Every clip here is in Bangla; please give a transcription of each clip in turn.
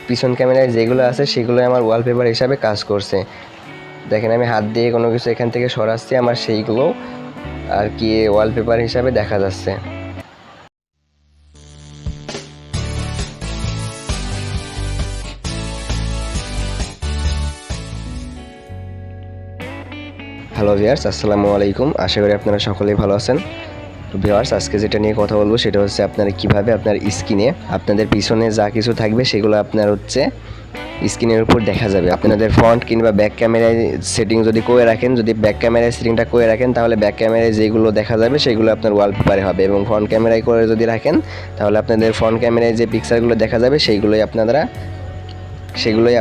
পিছন ক্যামেরায় যেগুলো আছে সেগুলো আমার ওয়ালপেপার হিসাবে কাজ করছে। দেখেন আমি হাত দিয়ে কোনো কিছু এখান থেকে সরাচ্ছি, আমার সেইগুলো আর কি ওয়ালপেপার হিসাবে দেখা যাচ্ছে। হ্যালো ভিউয়ার্স, আসসালামু আলাইকুম। আশা করি আপনারা সকলেই ভালো আছেন। তো ভিউয়ার্স, আজকে যেটা নিয়ে কথা বলবো সেটা হচ্ছে আপনারা কিভাবে আপনার স্ক্রিনে আপনাদের পিছনে যা কিছু থাকবে সেগুলো আপনার হচ্ছে স্ক্রিনের উপর দেখা যাবে। আপনাদের ফ্রন্ট কিংবা ব্যাক ক্যামেরায় সেটিং যদি করে রাখেন, যদি ব্যাক ক্যামেরায় সেটিংটা করে রাখেন তাহলে ব্যাক ক্যামেরায় যেগুলো দেখা যাবে সেগুলো আপনার ওয়ালপেপারে হবে, এবং ফ্রন্ট ক্যামেরায় করে যদি রাখেন তাহলে আপনাদের ফ্রন্ট ক্যামেরায় যে পিকচারগুলো দেখা যাবে সেগুলোই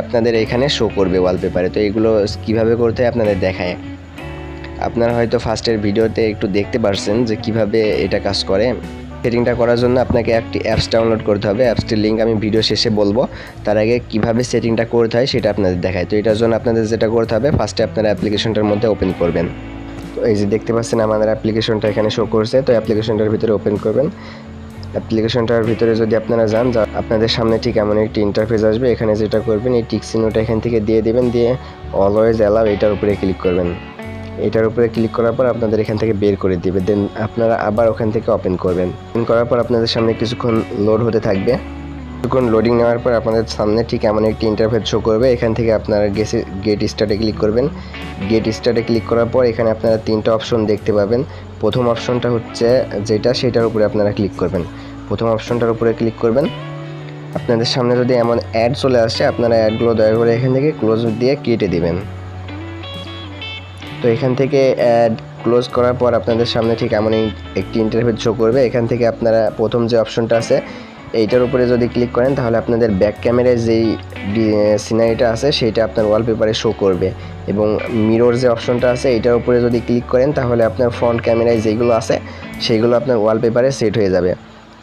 আপনাদের এখানে শো করবে ওয়ালপেপারে। তো এগুলো কীভাবে করতে হয় আপনাদের দেখায়। আপনারা হয়তো ফার্স্টের ভিডিওতে একটু দেখতে পারছেন যে কিভাবে এটা কাজ করে। সেটিংটা করার জন্য আপনাকে একটি অ্যাপস ডাউনলোড করতে হবে। অ্যাপসটির লিঙ্ক আমি ভিডিও শেষে বলবো। তার আগে কিভাবে সেটিংটা করতে হয় সেটা আপনাদের দেখায়। তো এটার জন্য আপনাদের যেটা করতে হবে, ফার্স্টে আপনারা অ্যাপ্লিকেশনটার মধ্যে ওপেন করবেন। তো এই যে দেখতে পাচ্ছেন আমাদের অ্যাপ্লিকেশনটা এখানে শো করছে। তো অ্যাপ্লিকেশনটার ভিতরে ওপেন করবেন। অ্যাপ্লিকেশনটার ভিতরে যদি আপনারা যান, আপনাদের সামনে ঠিক এমন একটি ইন্টারফেস আসবে। এখানে যেটা করবেন, এই টিক চিহ্নটা এখান থেকে দিয়ে দেবেন, দিয়ে অলওয়েজ অ্যালাউ এটার উপরে ক্লিক করবেন। এটার উপরে ক্লিক করার পর আপনাদের এখান থেকে বের করে দিবে, দেন আপনারা আবার ওখান থেকে ওপেন করবেন। ওপেন করার পর আপনাদের সামনে কিছুক্ষণ লোড হতে থাকবে। কিছুক্ষণ লোডিং নেওয়ার পর আপনাদের সামনে ঠিক এমন একটি ইন্টারফেস শো করবে। এখান থেকে আপনারা গেট স্টার্টে ক্লিক করবেন। গেট স্টার্টে ক্লিক করার পর এখানে আপনারা তিনটা অপশন দেখতে পাবেন। প্রথম অপশনটা হচ্ছে সেটার উপরে আপনারা ক্লিক করবেন। প্রথম অপশনটার উপরে ক্লিক করবেন। আপনাদের সামনে যদি এমন অ্যাড চলে আসে, আপনারা অ্যাডগুলো দয়া করে এখান থেকে ক্লোজ দিয়ে কেটে দিবেন। তো এখান থেকে অ্যাড ক্লোজ করার পর আপনাদের সামনে ঠিক এমন একটি ইন্টারফেস শো করবে। এখান থেকে আপনারা প্রথম যে অপশনটা আছে এইটার উপরে যদি ক্লিক করেন তাহলে আপনাদের ব্যাক ক্যামেরায় যেই সিনারিটা আছে সেইটা আপনার ওয়ালপেপারে শো করবে, এবং মিরর যে অপশনটা আছে এইটার উপরে যদি ক্লিক করেন তাহলে আপনার ফ্রন্ট ক্যামেরায় যেগুলো আছে সেইগুলো আপনার ওয়ালপেপারে সেট হয়ে যাবে।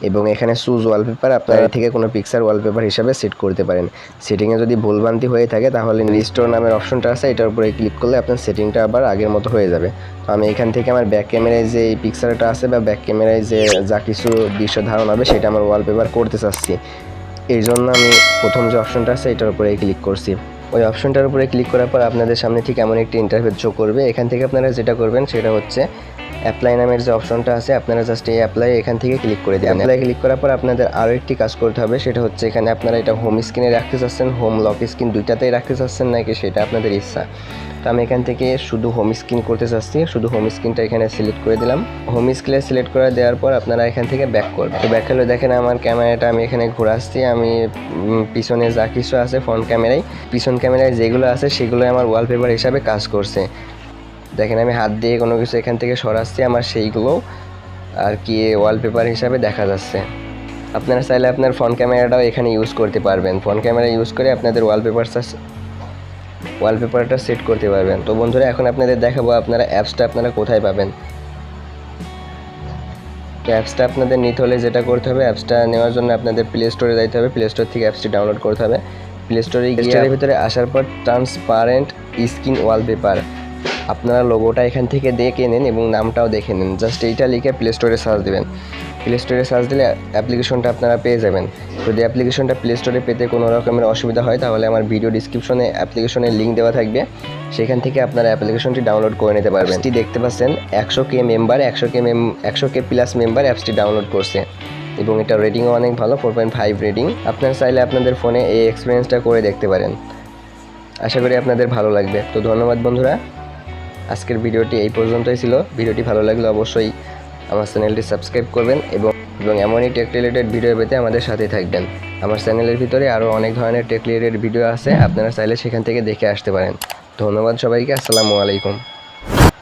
এবং এখানে চুজ ওয়ালপেপার আপনারা থেকে কোনো পিকচার ওয়ালপেপার হিসাবে সেট করতে পারেন। সেটিংয়ে যদি ভুলভ্রান্তি হয়ে থাকে তাহলে রিস্টোর নামের অপশনটা আছে, এটার উপরে ক্লিক করলে আপনার সেটিংটা আবার আগের মতো হয়ে যাবে। তো আমি এখান থেকে আমার ব্যাক ক্যামেরায় যে এই পিকচারটা আছে বা ব্যাক ক্যামেরায় যে যা কিছু দৃশ্য ধারণ হবে সেটা আমার ওয়ালপেপার করতে চাচ্ছি। এই জন্য আমি প্রথম যে অপশনটা আছে এটার উপরে ক্লিক করছি। ওই অপশনটার উপরে ক্লিক করার পর আপনাদের সামনে ঠিক এমন একটি ইন্টারফেস শো করবে। এখান থেকে আপনারা যেটা করবেন সেটা হচ্ছে অ্যাপ্লাই নামের যে অপশনটা আছে, আপনারা জাস্ট এই অ্যাপ্লাই এখান থেকে ক্লিক করে দেবেন। অ্যাপ্লাই ক্লিক করার পর আপনাদের আরও একটি কাজ করতে হবে, সেটা হচ্ছে এখানে আপনারা এটা হোম স্ক্রিনে রাখতে চাচ্ছেন, হোম লক স্ক্রিন দুইটাতেই রাখতে চাচ্ছেন নাকি সেটা আপনাদের ইচ্ছা। তো আমি এখান থেকে শুধু হোম স্ক্রিন করতে চাচ্ছি। শুধু হোম স্ক্রিনটা এখানে সিলেক্ট করে দিলাম। হোম স্ক্রিনে সিলেক্ট করে দেওয়ার পর আপনারা এখান থেকে ব্যাক করবেন। তো ব্যাক হলে দেখেন আমার ক্যামেরাটা আমি এখানে ঘোরাচ্ছি। আমি পিছনে যা কিছু আছে ফ্রন্ট ক্যামেরায়, পিছন ক্যামেরায় যেগুলো আছে সেগুলোই আমার ওয়ালপেপার হিসাবে কাজ করছে। দেখেন আমি হাত দিয়ে কোনো কিছু এখান থেকে সরাচ্ছি, আমার সেইগুলো আর কি ওয়ালপেপার হিসাবে দেখা যাচ্ছে। আপনারা চাইলে আপনার ফ্রন্ট ক্যামেরাটাও এখানে ইউজ করতে পারবেন। ফ্রন্ট ক্যামেরা ইউজ করে আপনাদের ওয়ালপেপারটা সেট করতে পারবেন। তো বন্ধুরা, এখন আপনাদের দেখাবো আপনারা অ্যাপসটা আপনারা কোথায় পাবেন। তো অ্যাপসটা আপনাদের নিতে হলে যেটা করতে হবে, অ্যাপসটা নেওয়ার জন্য আপনাদের প্লে স্টোরে যাইতে হবে। প্লে স্টোর থেকে অ্যাপসটি ডাউনলোড করতে হবে। প্লে স্টোরে গিয়ে ভিতরে আসার পর ট্রান্সপারেন্ট স্ক্রিন ওয়ালপেপার আপনারা লোগোটা এখান থেকে দেখে নেন এবং নামটাও দেখে নেন। জাস্ট এইটা লিখে প্লে স্টোরে সার্চ দেবেন। প্লে স্টোরে সার্চ দিলে অ্যাপ্লিকেশনটা আপনারা পেয়ে যাবেন। যদি অ্যাপ্লিকেশনটা প্লে স্টোরে পেতে কোনো রকমের অসুবিধা হয় তাহলে আমার ভিডিও ডিসক্রিপশনে অ্যাপ্লিকেশনের লিঙ্ক দেওয়া থাকবে, সেখান থেকে আপনারা অ্যাপ্লিকেশনটি ডাউনলোড করে নিতে পারবেন। অ্যাপসটি দেখতে পাচ্ছেন 100K প্লাস মেম্বার অ্যাপসটি ডাউনলোড করছে, এবং এটা রেটিংও অনেক ভালো, 4.5 রেটিং। আপনারা চাইলে আপনাদের ফোনে এই এক্সপিরিয়েন্সটা করে দেখতে পারেন। আশা করি আপনাদের ভালো লাগবে। তো ধন্যবাদ বন্ধুরা, আজকের ভিডিওটি এই পর্যন্তই ছিল। ভিডিওটি ভালো লাগলে অবশ্যই আমার চ্যানেলটি সাবস্ক্রাইব করবেন, এবং এমনই টেক রিলেটেড ভিডিও পেতে আমাদের সাথেই থাকবেন। আমার চ্যানেলের ভিতরে আরও অনেক ধরনের টেক রিলেটেড ভিডিও আছে, আপনারা চাইলে সেখান থেকে দেখে আসতে পারেন। ধন্যবাদ সবাইকে। আসসালামু আলাইকুম।